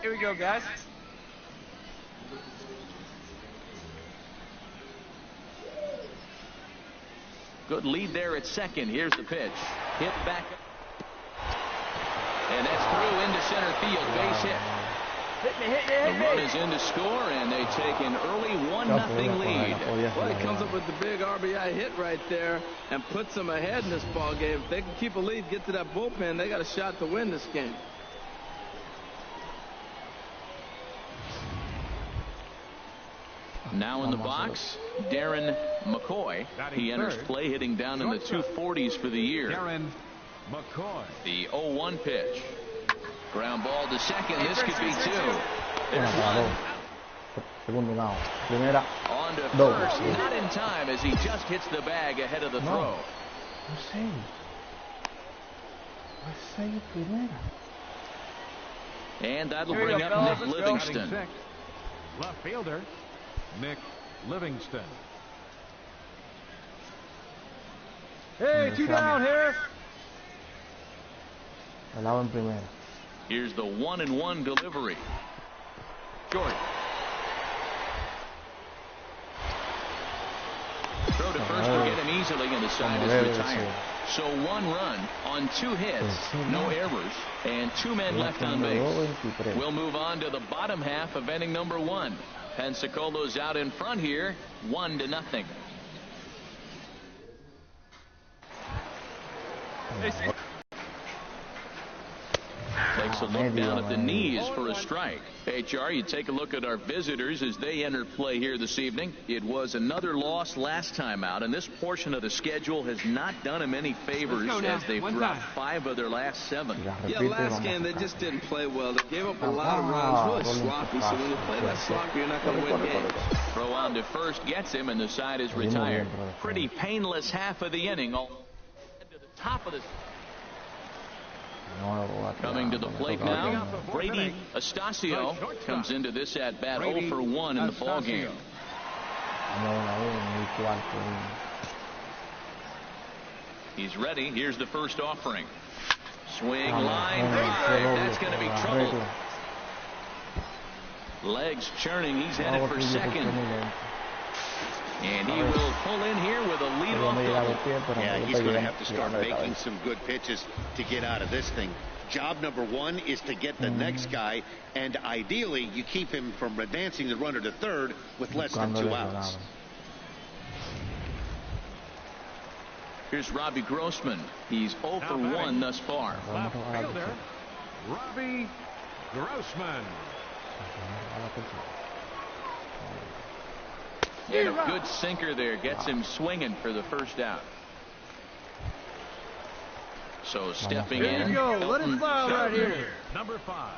Here we go, guys. Good lead there at second. Here's the pitch. Hit back. And that's through into center field. Base hit. The run is in to score, and they take an early 1-0 lead. Well, he comes up with the big RBI hit right there and puts them ahead in this ball game. If they can keep a lead, get to that bullpen, they got a shot to win this game. Now in the box, Darren McCoy. He enters play hitting down in the 240s for the year. Darren McCoy. The 0-1 pitch. Ground ball to second. This could be two. There's one. On to first. Not in time as he just hits the bag ahead of the throw. And that'll bring up Nick Livingston. Left fielder, Nick Livingston. Hey, 2 down here. Here's the 1-1 delivery. Short. Throw to first will get him easily, and the side is retired. So 1 run on 2 hits, no errors, and 2 men left on base. We'll move on to the bottom half of inning number 1. Pensacolo's out in front here, 1-0. Takes a look down at the knees for a strike. HR, you take a look at our visitors as they enter play here this evening. It was another loss last time out, and this portion of the schedule has not done them any favors as they've dropped 5 of their last 7. Yeah, last game they just didn't play well. They gave up a lot of runs, really sloppy. So when you play that sloppy, you're not going to win games. Throw on to first gets him, and the side is retired. Pretty painless half of the inning. All to the top of the. Coming to the plate now, breidyastacio comes into this at bat 0 for 1 in the ball game. He's ready. Here's the first offering. Swing, line, drive. That's going to be trouble. Legs churning. He's headed for second. And he will pull in here with a lead-off double. Yeah, he's going to have to start making some good pitches to get out of this thing. Job number 1 is to get the next guy, and ideally you keep him from advancing the runner to third with less than 2 outs. Here's Robbie Grossman. He's 0 for 1 thus far. Left fielder, Robbie Grossman. And a good sinker there gets him swinging for the first out. So stepping in. Here you go. Let it fly right here. Number 5,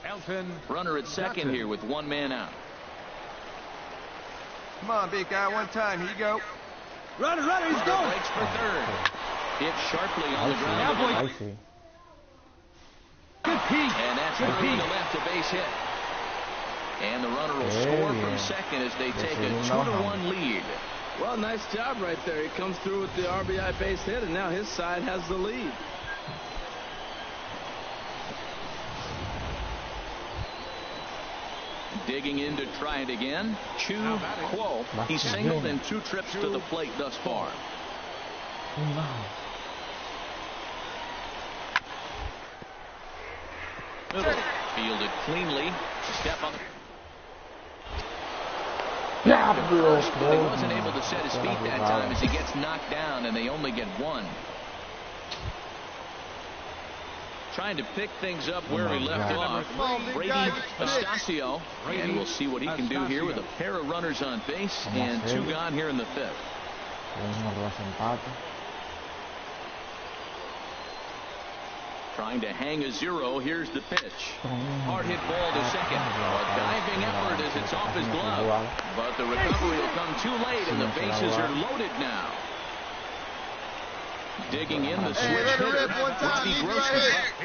Elton. Runner at second here with 1 man out. Come on, big guy. One time. Here you go. Runner, he's going. Breaks for third. Hit sharply on the ground. Good peek. And that's through to left, a base hit. And the runner will score from second as they take a 2-1 lead. Well, nice job right there. He comes through with the RBI base hit, and now his side has the lead. Digging in to try it again. Chu Kuo. He's singled in 2 trips to the plate thus far. Fielded cleanly. Step on. But he wasn't able to set his feet that time as he gets knocked down, and they only get 1. Trying to pick things up where he left off. Breidyastacio, and we'll see what he can do here with a pair of runners on base and 2 gone here in the 5th. Trying to hang a 0. Here's the pitch. Hard hit ball to second. A diving effort as it's off his glove. But the recovery will come too late, and the bases are loaded now. Digging in, the switch hitter, Robbie Grossman.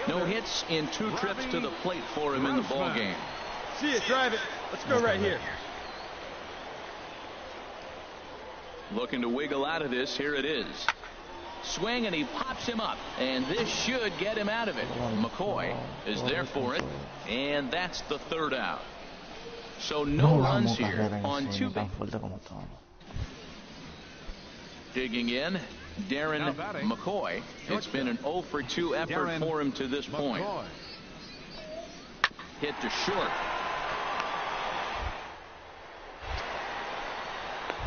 No hits in 2 trips to the plate for him in the ball game. See it, drive it. Let's go right here. Looking to wiggle out of this. Here it is. Swing, and he pops him up. And this should get him out of it. McCoy is there for it. And that's the third out. So no runs here on 2 bases. Digging in, Darren McCoy. It's been an 0 for 2 effort for him to this point. Hit to short.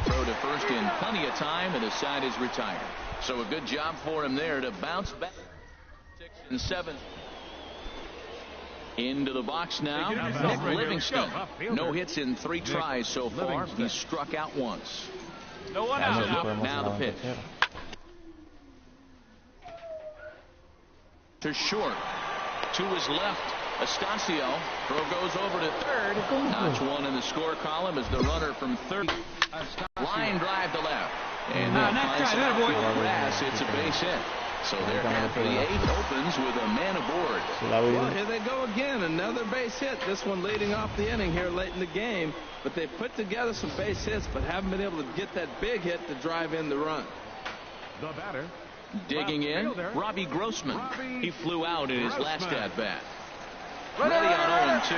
Throw to first in plenty of time, and his side is retired. So a good job for him there to bounce back. 6 and 7. Into the box now, Nick Livingston. No hits in 3 tries so far. He's struck out once. No one out. Now the pitch. To short. To his left. Astacio. Throw goes over to third. Notch one in the score column as the runner from third. Line drive to left. And now finds an outfield grass. It's a base hit. So their half of the 8th opens with a man aboard. Well, here they go again. Another base hit. This one leading off the inning here late in the game. But they put together some base hits, but haven't been able to get that big hit to drive in the run. The batter. Digging in, Robbie Grossman. He flew out in his last at-bat. Ready on 0-2.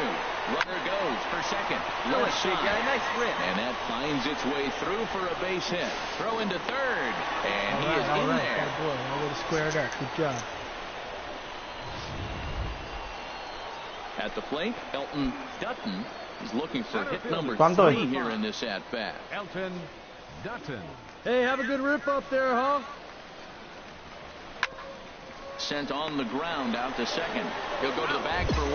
Runner goes for second. Low side. Nice rip. And that finds its way through for a base hit. Throw into third. And he is in there. Boy, I would have squared up. Good job. At the plate, Elton Dutton is looking for hit number 3 here in this at-bat. Elton Dutton. Hey, have a good rip up there, huh? Sent on the ground out to second. He'll go to the bag for 1,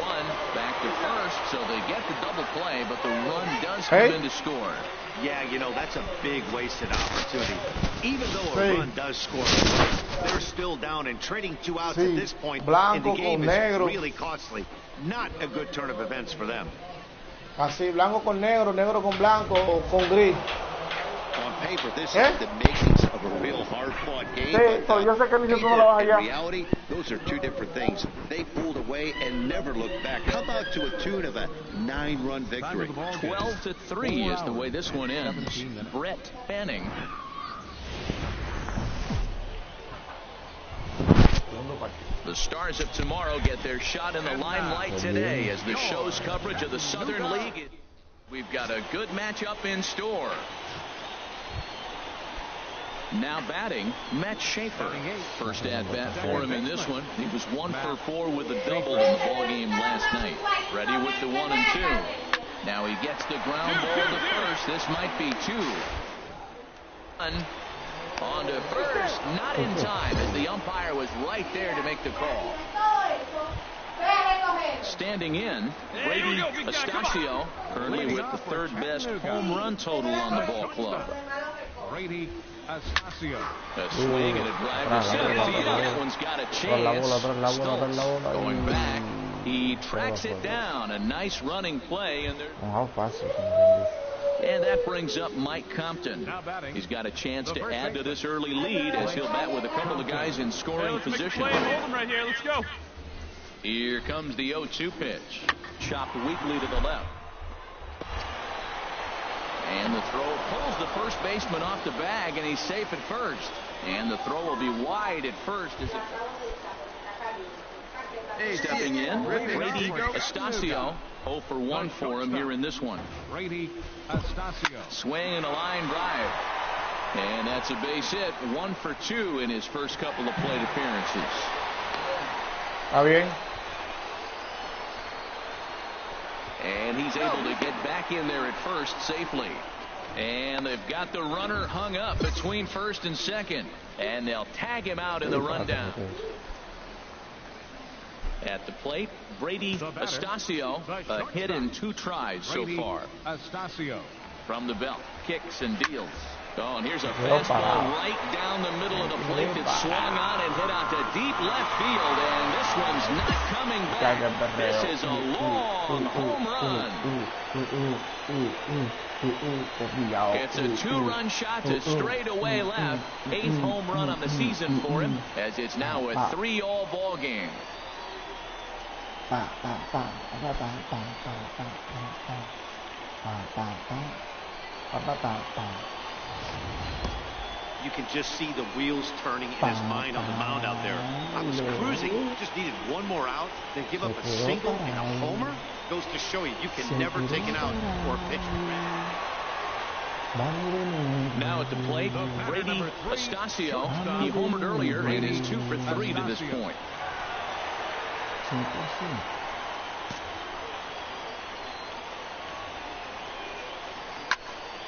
back to first, so they get the double play, but the run does come in to score. Yeah, you know, that's a big wasted opportunity. Even though a run does score, they're still down, and trading 2 outs at this point in the game is really costly. Not a good turn of events for them. Así, blanco con negro, negro con blanco, o con gris. On paper, this is the makings of a real hard-fought game. But, yo sé que in reality, those are 2 different things. They pulled away and never looked back. How about to a tune of a 9-run victory? 12-3 is the way this one ends. Brett Fanning. The Stars of tomorrow get their shot in the limelight today as the show's coverage of the Southern League. We've got a good matchup in store. Now batting, Matt Schaefer. First at-bat for him in this one. He was 1 for 4 with a double in the ballgame last night. Ready with the 1 and 2. Now he gets the ground ball to first. This might be 2. On to first, not in time as the umpire was right there to make the call. Standing in, breidyastacio, currently with the 3rd best home run total on the ball club. breidyastacio. A swing and a drive to center field. That one's got a chance. Stoltz going back. He tracks it down. A nice running play. And that brings up Mike Compton. He's got a chance to add to this early lead as he'll bat with a couple of guys in scoring position. Hold him right here. Let's go. Here comes the 0-2 pitch. Chopped weakly to the left. And the throw pulls the first baseman off the bag, and he's safe at first. And the throw will be wide at first. Stepping in, breidyastacio. 0 for 1 for him here in this one. breidyastacio. Swing and a line drive. And that's a base hit. 1 for 2 in his first couple of plate appearances. Está bien. And he's able to get back in there at first safely. And they've got the runner hung up between first and second. And they'll tag him out in the rundown. At the plate, breidyastacio, a hit in 2 tries so far. Astacio. From the belt, kicks and deals. Oh, and here's a fastball right down the middle of the plate that swung on and hit out to deep left field. And this one's not coming back. This is a long home run. It's a 2-run shot to straightaway left. 8th home run on the season for him, as it's now a 3-all ball game. You can just see the wheels turning in his mind on the mound out there. I was cruising, just needed one more out, then give up a single and a homer. Goes to show you, you can never take an out or a pitch. Now at the plate, breidyastacio. He homered earlier and is 2 for 3 to this point.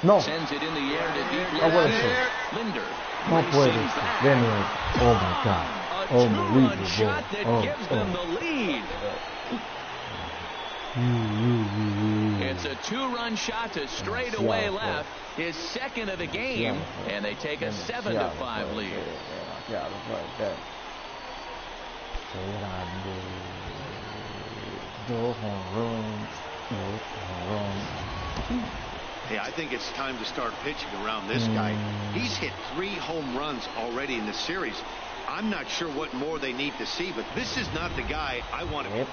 No. Sends it in the air to deep No puede left. ser. Linder. No puede receives ser. that. De nuevo. Oh my God. A Oh, two-run unbelievable. shot that gives them the lead. It's a 2-run shot to straightaway left, his second of the game, and they take a 7-5 lead. Hey, I think it's time to start pitching around this guy. He's hit 3 home runs already in this series. I'm not sure what more they need to see, but this is not the guy I want to...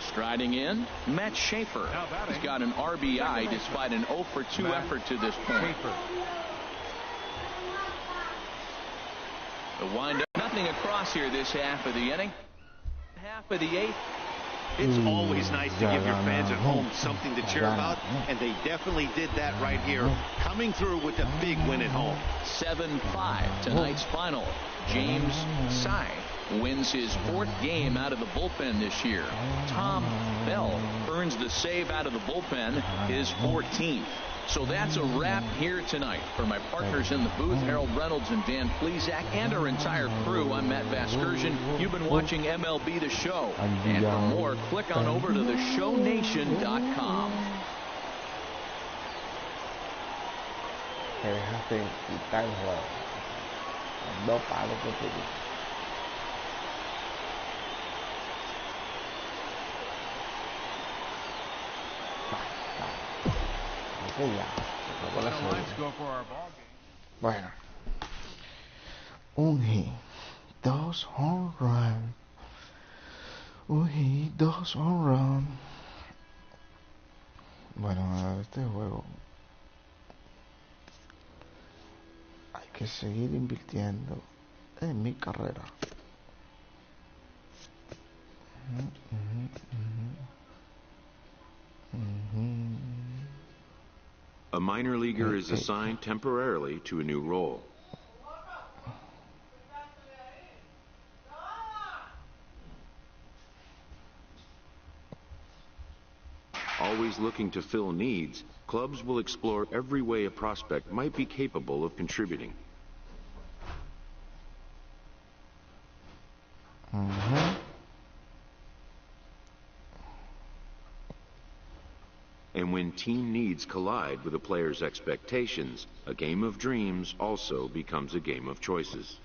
Striding in, Matt Schaefer. He's got an RBI despite an 0 for 2 effort to this point. The windup, nothing across here this half of the inning. Half of the 8th. It's always nice to give your fans at home something to cheer about, and they definitely did that right here, coming through with a big win at home. 7-5 tonight's final. James Sy wins his 4th game out of the bullpen this year. Tom Bell earns the save out of the bullpen, his 14th. So that's a wrap here tonight. For my partners in the booth, Harold Reynolds and Dan Plesac, and our entire crew, I'm Matt Vasgersian. You've been watching MLB The Show. And for more, click on over to theshownation.com. Bueno, un hit, 2 home run, un hit, 2 home run. Bueno, este juego hay que seguir invirtiendo en mi carrera. A minor leaguer is assigned temporarily to a new role. Always looking to fill needs, clubs will explore every way a prospect might be capable of contributing. And when team needs collide with a player's expectations, a game of dreams also becomes a game of choices.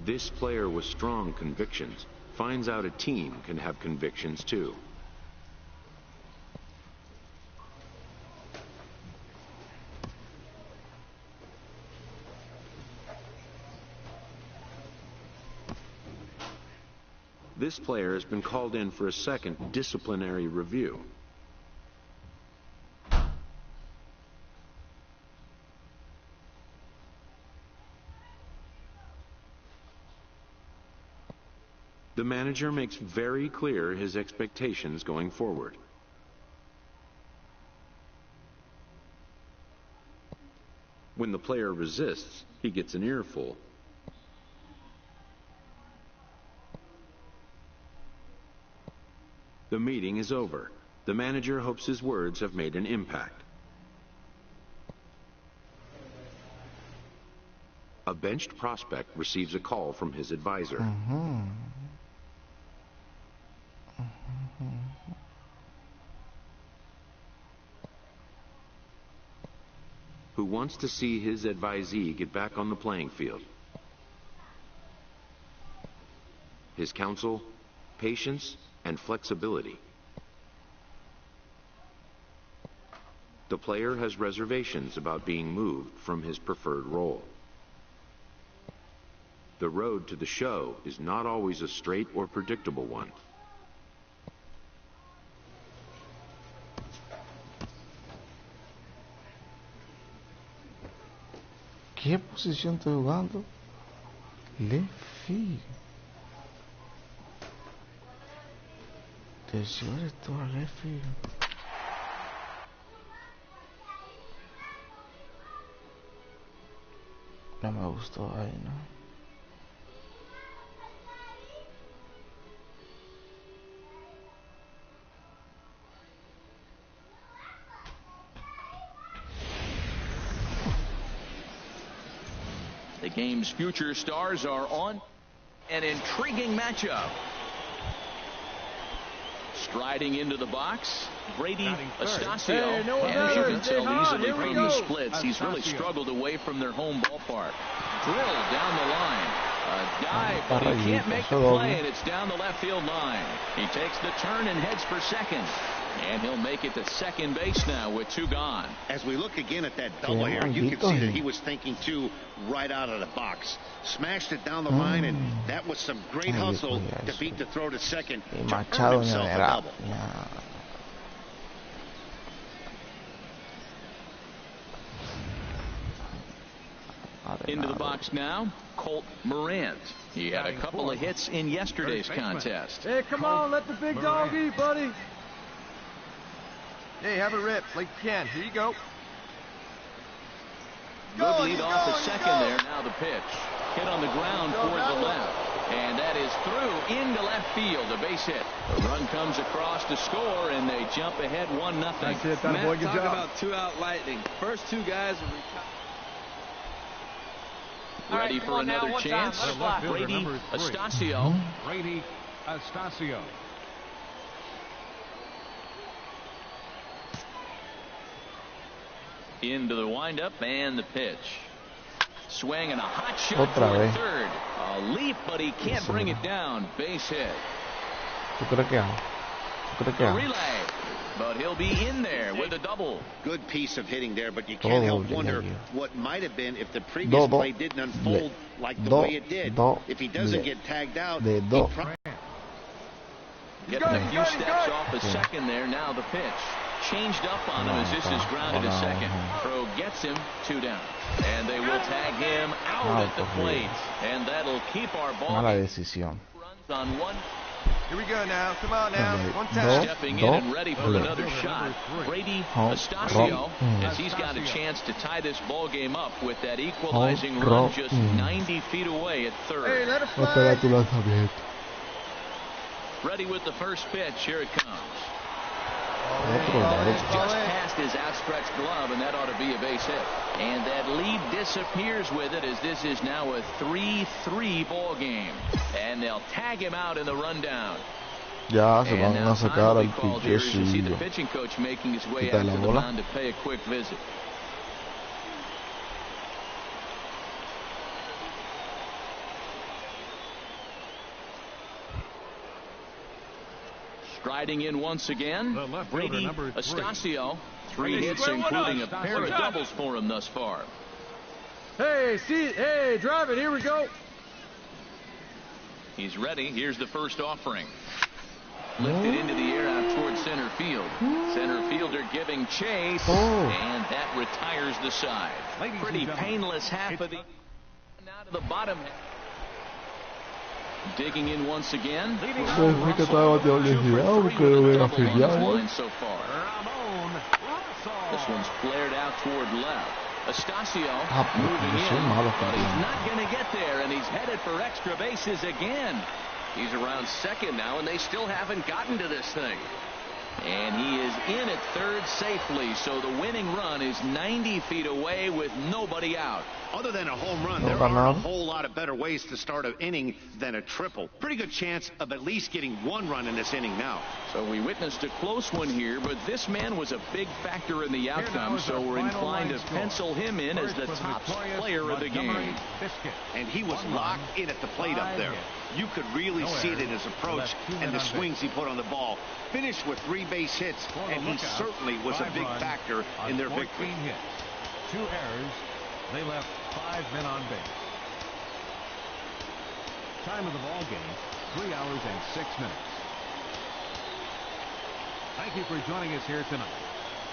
This player with strong convictions finds out a team can have convictions too. This player has been called in for a second disciplinary review. The manager makes very clear his expectations going forward. When the player resists, he gets an earful. The meeting is over. The manager hopes his words have made an impact. A benched prospect receives a call from his advisor. Who wants to see his advisee get back on the playing field. His counsel, patience, and flexibility. The player has reservations about being moved from his preferred role. The road to the show is not always a straight or predictable one. ¿Qué posición estoy jugando? Left field. Decisiones todo left field. No me gustó ahí, ¿no? The game's future stars are on an intriguing matchup. Striding into the box, breidyastacio. And as you can tell easily from the splits, he's really struggled away from their home ballpark. Drilled down the line. A dive, but he can't make the play, and it's down the left field line. He takes the turn and heads for second. And he'll make it to second base now with 2 gone. As we look again at that double here, you can see that he was thinking too right out of the box. Smashed it down the line, and that was some great hustle to beat the throw to second to earn himself a double. Into the box now, Colt Morant. He had a couple of hits in yesterday's contest. Hey, come on, let the big dog eat, buddy. Hey, have a rip like you can. Here you go. Good lead off the second there. Now the pitch. Hit on the ground toward the left. And that is through into left field. A base hit. The run comes across to score, and they jump ahead 1-0. That's it. Matt, boy, good talk job. about 2-out lightning. First 2 guys are ready for another chance. Breidyastacio. Breidyastacio. Into the windup and the pitch. Swing and a hot shot toward third. A leap, but he can't bring it down. Base hit. A relay, but he'll be in there with a double. Good piece of hitting there, but you can't help wonder what might have been if the previous play didn't unfold like the way it did. If he doesn't get tagged out, getting a few steps off the second there. Now the pitch. Changed up on him as this is grounded to second. Pro gets him 2 down. And they will tag him out at the plate. And that'll keep our ball. Mala decisión. Runs on 1. Here we go now. Come on now. One time. Stepping in and ready for another shot. Breidyastacio, as he's got a chance to tie this ball game up with that equalizing run just 90 feet away at third. Hey, let it fly. Ready with the first pitch. Here it comes. Just past his outstretched glove, and that ought to be a base hit. And that lead disappears with it, as this is now a 3-3 ball game. And they'll tag him out in the rundown. Ya se van a sacar al see the pitching coach making his way out to the mound to pay a quick visit. Striding in once again, Breidyastacio. 3 hits, including a pair of doubles for him thus far. Hey, drive it. Here we go. He's ready. Here's the first offering. Lifted into the air out towards center field. Center fielder giving chase, and that retires the side. Pretty painless half of the now to the bottom. Digging in once again. Line so far. This one's flared out toward left. Astacio moving in, but he's not going to get there, and he's headed for extra bases again. He's around second now, and they still haven't gotten to this thing. And he is in at third safely, so the winning run is 90 feet away with nobody out. Other than a home run, there are a whole lot of better ways to start an inning than a triple. Pretty good chance of at least getting 1 run in this inning now. So we witnessed a close one here, but this man was a big factor in the outcome, so we're inclined to pencil him in as the top player of the game. And he was locked in at the plate up there. You could really see it in his approach and the swings he put on the ball. Finished with 3 base hits, and he certainly was a big factor in their victory. 2 errors. They left 5 men on base. Time of the ball game, 3 hours and 6 minutes. Thank you for joining us here tonight.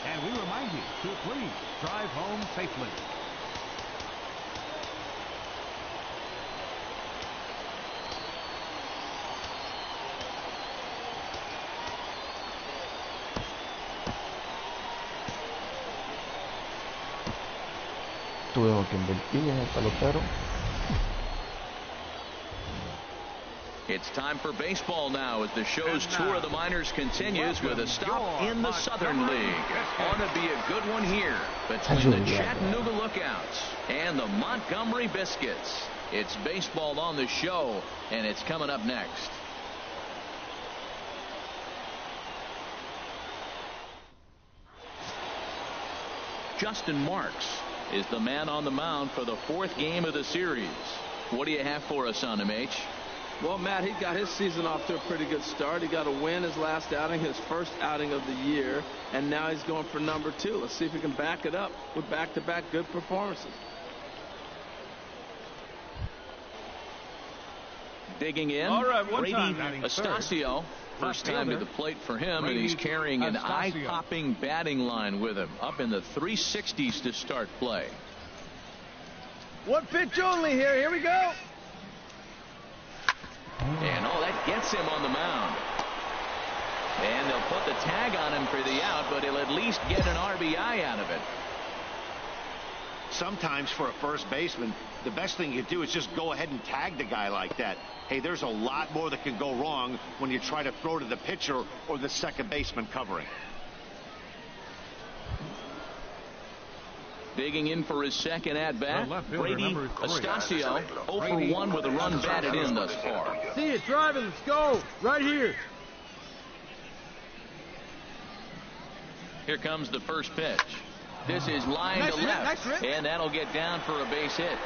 And we remind you to please drive home safely. Tuvimos que invertir en el pelotero. It's time for baseball now as the show's tour of the minors continues with a stop in the Southern League. Ought to be a good one here between the Chattanooga Lookouts and the Montgomery Biscuits. It's baseball on the show, and it's coming up next. Justin Marks is the man on the mound for the fourth game of the series. What do you have for us on him, H? Well, Matt, he got his season off to a pretty good start. He got a win his last outing, his first outing of the year, and now he's going for number 2. Let's see if he can back it up with back-to-back good performances. Digging in, breidyastacio. First time to the plate for him, and he's carrying an eye-popping batting line with him, up in the 360s to start play. One pitch only here. Here we go. And that gets him on the mound. And they'll put the tag on him for the out, but he'll at least get an RBI out of it. Sometimes for a first baseman, the best thing you do is just go ahead and tag the guy like that. Hey, there's a lot more that can go wrong when you try to throw to the pitcher or the second baseman covering. Digging in for his second at-bat, breidyastacio 0 for 1 with a run batted in thus far. See it driving. Let's go. Right here. Here comes the first pitch. This is line to left, and that'll get down for a base hit.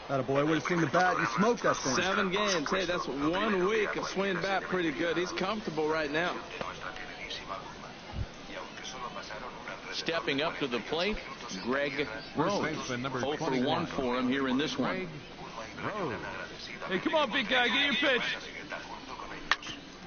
Attaboy, would have seen the bat and smoked that thing. 7 games. Hey, that's 1 week of swinging bat pretty good. He's comfortable right now. Stepping up to the plate, Greg Rose. 0 for 1 for him here in this one. Hey, come on, big guy, get your pitch.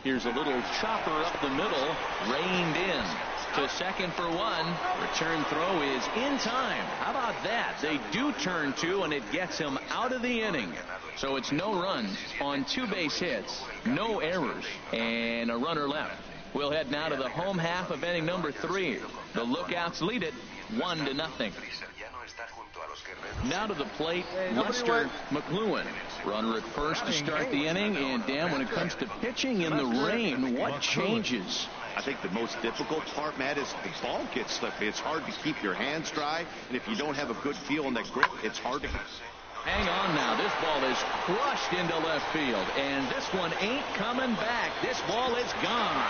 Here's a little chopper up the middle, reined in to second for 1. Return throw is in time. How about that? They do turn 2, and it gets him out of the inning. So it's no runs on 2 base hits, no errors, and a runner left. We'll head now to the home half of inning number 3. The Lookouts lead it 1-0. Now to the plate, Lester McLuhan. Runner at first to start the inning, and Dan, when it comes to pitching in the rain, what changes? I think the most difficult part, Matt, is the ball gets slippery. It's hard to keep your hands dry, and if you don't have a good feel on that grip, it's hard to... Hang on now. This ball is crushed into left field, and this one ain't coming back. This ball is gone.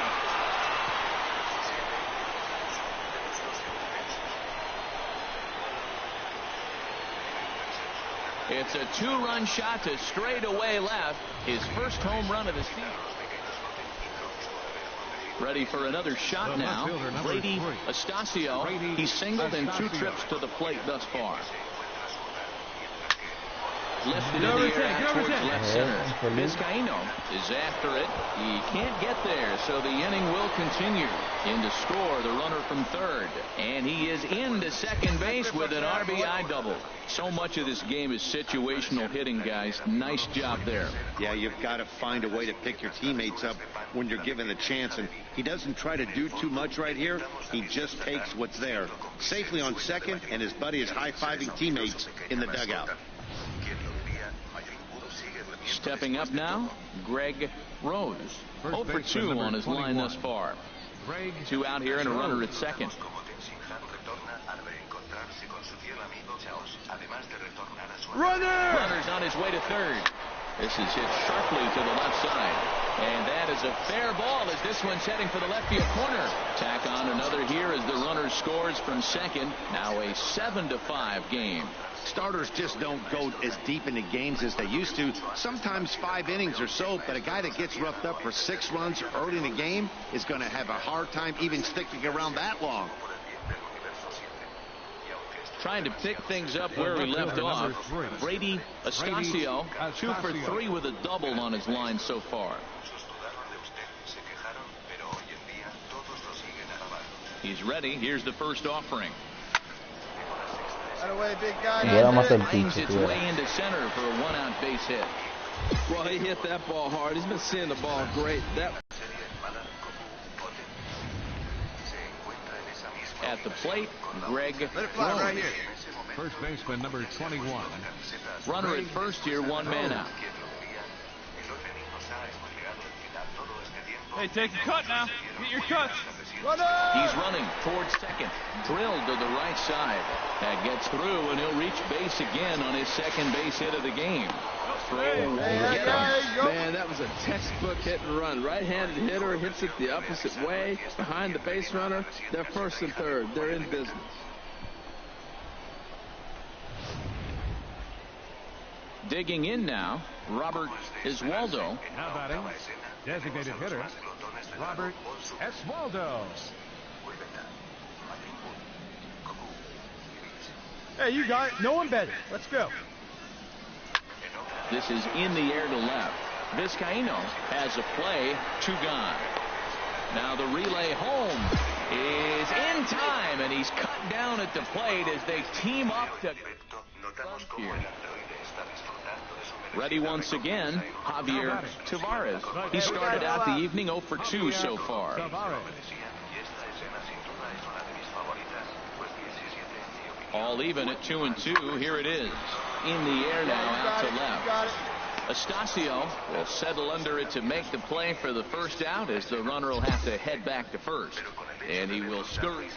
It's a 2-run shot to straightaway left. His first home run of the season. Ready for another shot now. breidyastacio. He's singled in 2 trips to the plate thus far. Lifted in the air out towards left center. Vizcaíno is after it. He can't get there, so the inning will continue. In to score, the runner from third. And he is into second base with an RBI double. So much of this game is situational hitting, guys. Nice job there. Yeah, you've got to find a way to pick your teammates up when you're given a chance. And he doesn't try to do too much right here. He just takes what's there. Safely on second, and his buddy is high-fiving teammates in the dugout. Stepping up now, Greg Rose. 0 for 2 on his line thus far. 2 out here and a runner at second. Runner's on his way to third. This is hit sharply to the left side. And that is a fair ball as this one's heading for the left field corner. Tack on another here as the runner scores from second. Now a 7-5 game. Starters just don't go as deep into games as they used to. Sometimes 5 innings or so, but a guy that gets roughed up for 6 runs early in the game is going to have a hard time even sticking around that long. Trying to pick things up where he left off. breidyastacio 2 for 3 with a double on his line so far. He's ready. Here's the first offering. Away, big guy. Finds its way into center for a 1-out base hit. Well, he hit that ball hard. He's been seeing the ball great. At the plate, Greg Let it fly right here. First baseman number 21. Runner at first here, one man out. Hey, take a cut now. Get your cuts. He's running towards second. Drilled to the right side. That gets through, and he'll reach base again on his second base hit of the game. Man, that was a textbook hit and run. Right-handed hitter hits it the opposite way. Behind the base runner, they're first and third. They're in business. Digging in now, Robert Oswaldo. Now batting, designated hitter, Robert Oswaldo. Hey, you got it. No one better. Let's go. This is in the air to left. Vizcaíno has a play, 2 gone. Now the relay home is in time, and he's cut down at the plate as they team up to here. Ready once again, Javier Tavares. He started out the evening 0 for 2 so far. All even at 2 and 2. Here it is. In the air now, out to left. Astacio will settle under it to make the play for the first out, as the runner will have to head back to first. And he will scurry.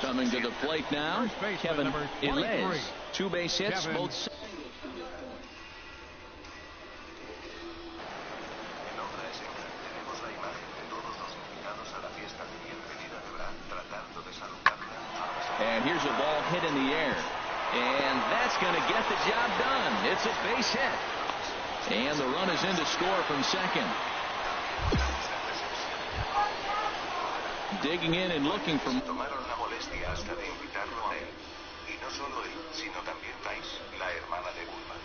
Coming to the plate now, Kevin Ilez. 2 base hits, both. And here's a ball hit in the air. And that's going to get the job done. It's a base hit. And the run is in to score from second. Digging in and looking for... Tomaron la molestia hasta de invitarlo a él. Y no solo él, sino también Thais, la hermana de Bulma.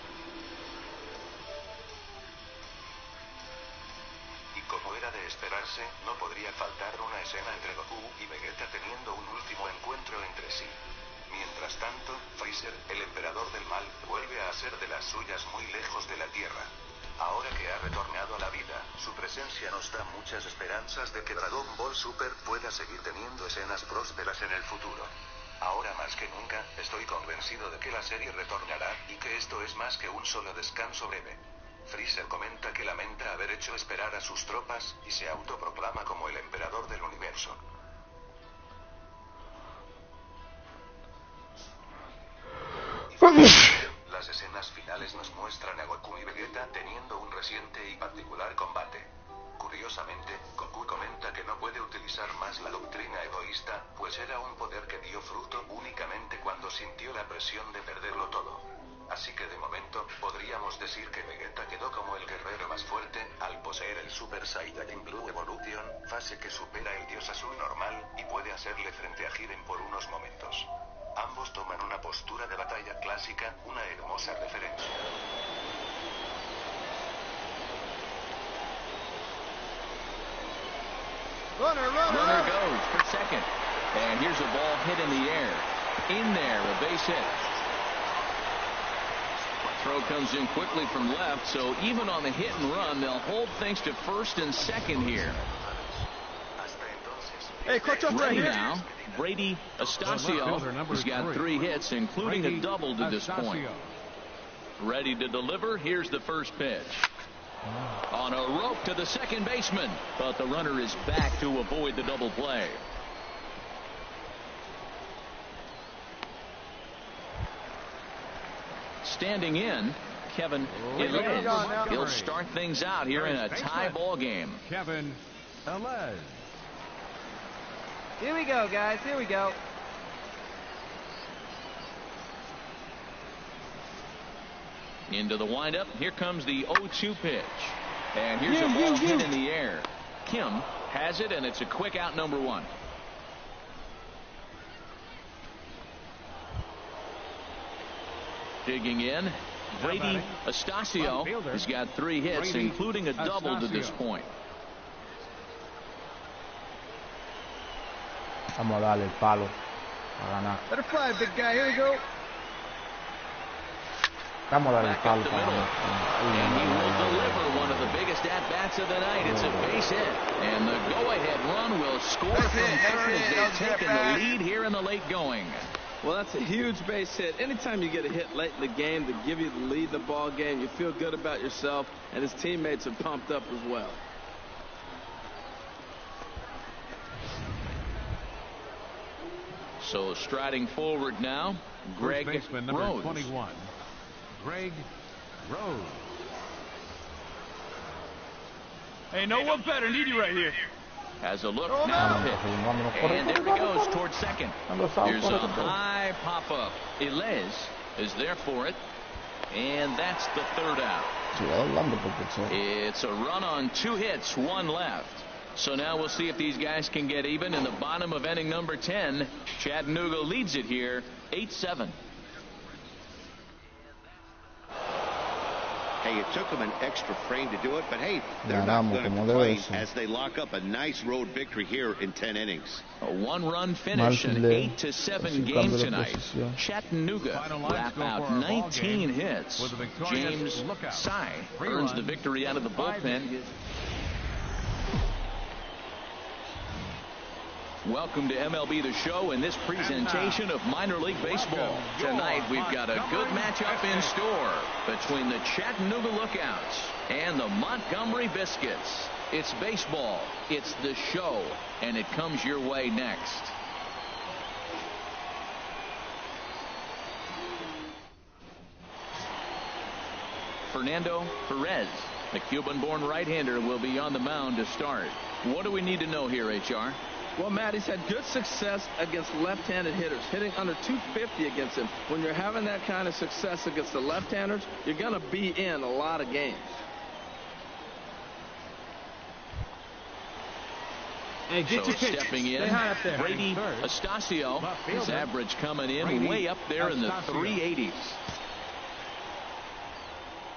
Y como era de esperarse, no podría faltar una escena entre Goku y Vegeta teniendo un último encuentro entre sí. Mientras tanto, Freezer, el emperador del mal, vuelve a hacer de las suyas muy lejos de la Tierra. Ahora que ha retornado a la vida, su presencia nos da muchas esperanzas de que Dragon Ball Super pueda seguir teniendo escenas prósperas en el futuro. Ahora más que nunca, estoy convencido de que la serie retornará, y que esto es más que un solo descanso breve. Freezer comenta que lamenta haber hecho esperar a sus tropas, y se autoproclama como el emperador del universo. Las escenas finales nos muestran a Goku y Vegeta teniendo un reciente y particular combate. Curiosamente, Goku comenta que no puede utilizar más la doctrina egoísta, pues era un poder que dio fruto únicamente cuando sintió la presión de perderlo todo. Así que de momento, podríamos decir que Vegeta quedó como el guerrero más fuerte, al poseer el Super Saiyajin Blue Evolution, fase que supera el Dios Azul normal, y puede hacerle frente a Jiren por unos momentos. Ambos toman una postura de batalla clásica, una hermosa referencia. Runner goes for second. And here's a ball hit in the air. In there, a base hit. Throw comes in quickly from left, so even on the hit and run, they'll hold things to first and second here. Hey, clutch up right here. Now, breidyastacio has got 3 hits, including a double to this point. Ready to deliver. Here's the first pitch. On a rope to the second baseman, but the runner is back to avoid the double play. Standing in, Kevin Ilez. He'll start things out here in a tie ball game. Kevin Ilez. Here we go, guys. Here we go. Into the windup. Here comes the 0-2 pitch. And here's a ball hit in the air. Kim has it, and it's a quick out, number 1. Digging in, breidyastacio has got 3 hits, including a double to this point. Vamos a darle el palo a ganar. Let it fly, big guy. Here we go. Back up the middle. And he will deliver one of the biggest at-bats of the night. It's a base hit. And the go-ahead run will score from third as they've taken the lead here in the late going. Well, that's a huge base hit. Anytime you get a hit late in the game to give you the lead in the ball game, you feel good about yourself, and his teammates are pumped up as well. So striding forward now, Greg baseman number Rose. 21, Greg Rose. Hey, no one better. Need you right here. Has a look now pitch. And there he goes towards second. Here's a high pop-up. Ilez is there for it. And that's the third out. It's a run on 2 hits, 1 left. So now we'll see if these guys can get even in the bottom of inning number 10. Chattanooga leads it here 8-7. Hey, it took them an extra frame to do it, but hey, they're not going to complain as they lock up a nice road victory here in 10 innings. A 1-run finish, an 8-7 game tonight. Chattanooga wrap out 19 hits. James Sy earns the victory out of the bullpen. Welcome to MLB The Show and this presentation of minor league baseball. Tonight we've got a good matchup in store between the Chattanooga Lookouts and the Montgomery Biscuits. It's baseball, it's the show, and it comes your way next. Fernando Perez, the Cuban-born right-hander, will be on the mound to start. What do we need to know here, HR? Well, Matt, he's had good success against left-handed hitters, hitting under 250 against him. When you're having that kind of success against the left-handers, you're going to be in a lot of games. Hey, get your pitch. Stepping in, breidyastacio. His average coming in way up there in the 380s.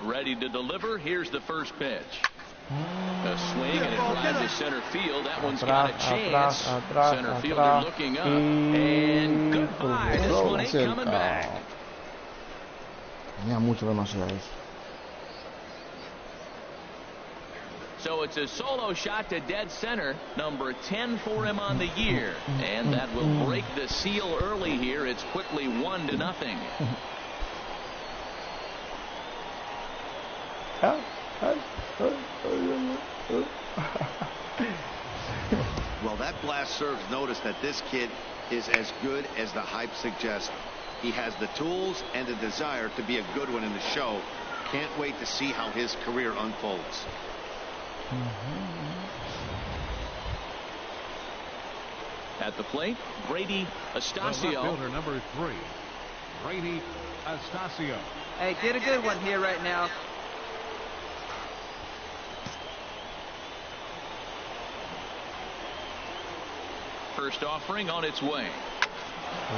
Ready to deliver. Here's the first pitch. A swing and it drives to center field. That one's got a chance. Center fielder looking up. And goodbye. This one ain't coming back. So it's a solo shot to dead center. Number 10 for him on the year. And that will break the seal early here. It's quickly 1-0. Well, that blast serves notice that this kid is as good as the hype suggests. He has the tools and the desire to be a good one in the show. Can't wait to see how his career unfolds. At the plate, breidyastacio. Fielder number 3, breidyastacio. Hey, get a good one here right now. First offering on its way.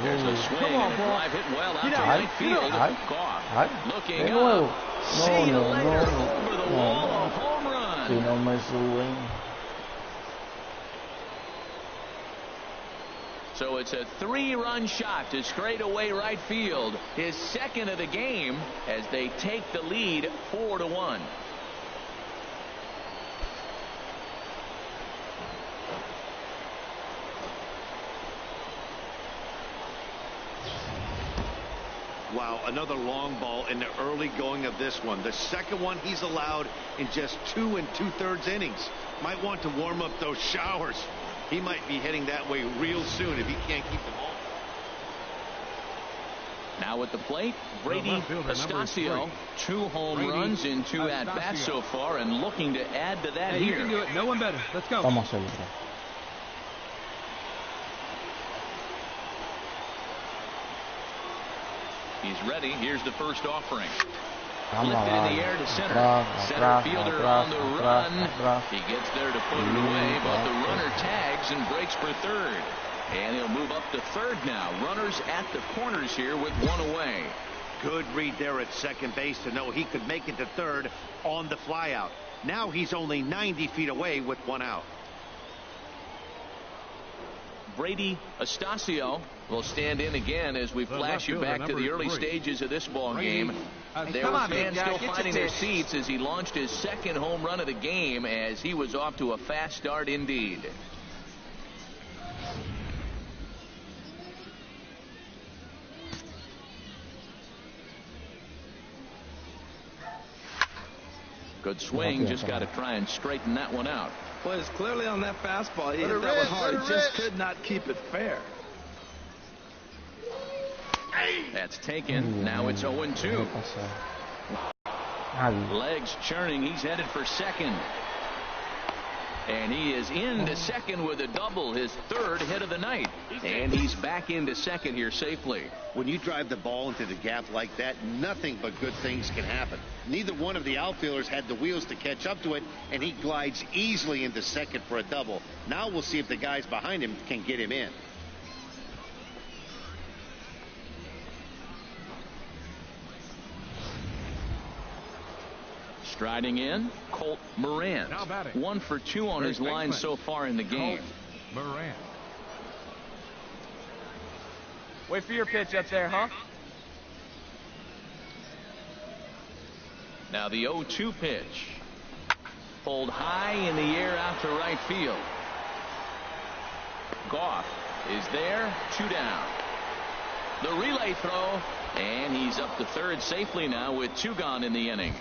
There's a swing and a drive hit well out to right field. Goff looking up. See you later over the wall. A home run. So it's a 3-run shot to straightaway right field. His second of the game as they take the lead 4-1. Wow, another long ball in the early going of this one. The second one he's allowed in just 2 2/3 innings. Might want to warm up those showers. He might be heading that way real soon if he can't keep the ball. Now at the plate, breidyastacio. 2 home runs in 2 at-bats so far and looking to add to that here. You can do it. No one better. Let's go. He's ready. Here's the first offering. Lifted in the air to center. Center fielder on the run. He gets there to put it away, but the runner tags and breaks for third. And he'll move up to third now. Runners at the corners here with 1 away. Good read there at second base to know he could make it to third on the flyout. Now he's only 90 feet away with 1 out. Breidyastacio will stand in again as we flash you back to the early stages of this ball game. There were fans still finding their seats as he launched his second home run of the game, as he was off to a fast start indeed. Good swing, just got to try and straighten that one out. Well, it's clearly on that fastball. He hit that one hard. He just could not keep it fair. That's taken. Now it's 0-2. Legs churning. He's headed for second. And he is into second with a double, his third hit of the night. And he's back into second here safely. When you drive the ball into the gap like that, nothing but good things can happen. Neither one of the outfielders had the wheels to catch up to it, and he glides easily into second for a double. Now we'll see if the guys behind him can get him in. Striding in, Colt Moran. 1 for 2 on his line so far in the game. Moran. Wait for your pitch up there, huh? Now the 0-2 pitch. Pulled high in the air out to right field. Goff is there, 2 down. The relay throw, and he's up to third safely now with 2 gone in the inning.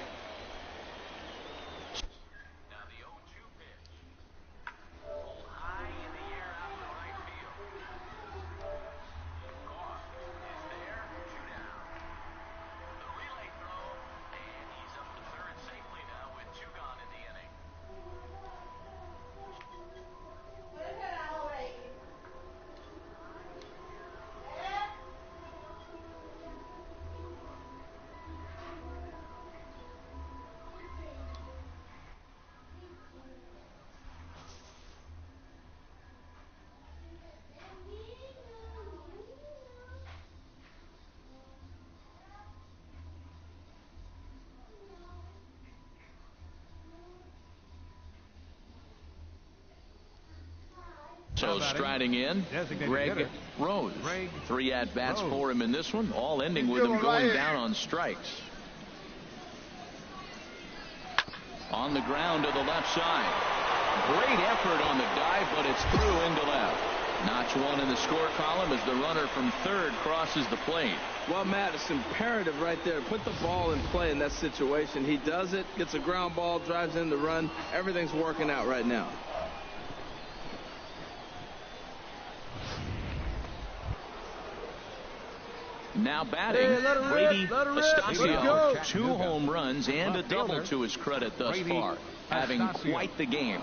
So striding in, Greg Rose. 3 at-bats for him in this one, all ending with him going down on strikes. On the ground to the left side. Great effort on the dive, but it's through into left. Notch 1 in the score column as the runner from third crosses the plate. Well, Matt, it's imperative right there. Put the ball in play in that situation. He does it, gets a ground ball, drives in the run. Everything's working out right now. Now batting, Breidyastacio, 2 home runs and a double to his credit thus far, having quite the game.